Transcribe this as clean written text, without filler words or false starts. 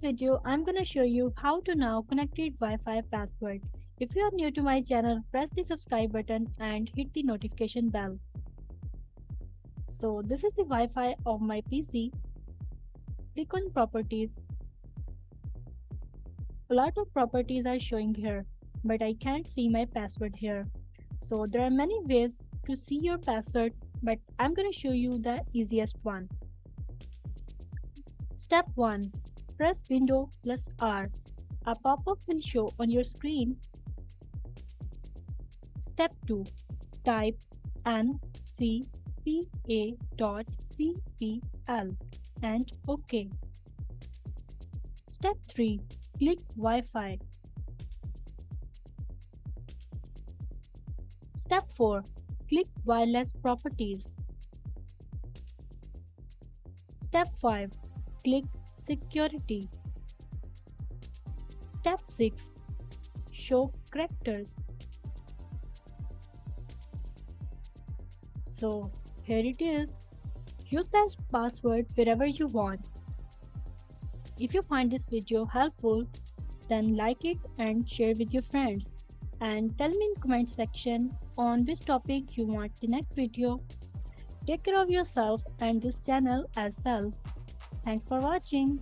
video, I'm gonna show you how to now connect your Wi-Fi password. If you are new to my channel, press the subscribe button and hit the notification bell. So this is the Wi-Fi of my PC. Click on Properties. A lot of properties are showing here, but I can't see my password here. So there are many ways to see your password, but I'm gonna show you the easiest one. Step 1. Press Window+R. A pop-up will show on your screen. Step 2. Type ncpa.cpl and OK. Step 3. Click Wi-Fi. Step 4. Click Wireless Properties. Step 5. Click Security. Step 6. Show characters. So here it is. Use that password wherever you want. If you find this video helpful, then like it and share with your friends. And tell me in comment section on which topic you want the next video. Take care of yourself and this channel as well. Thanks for watching.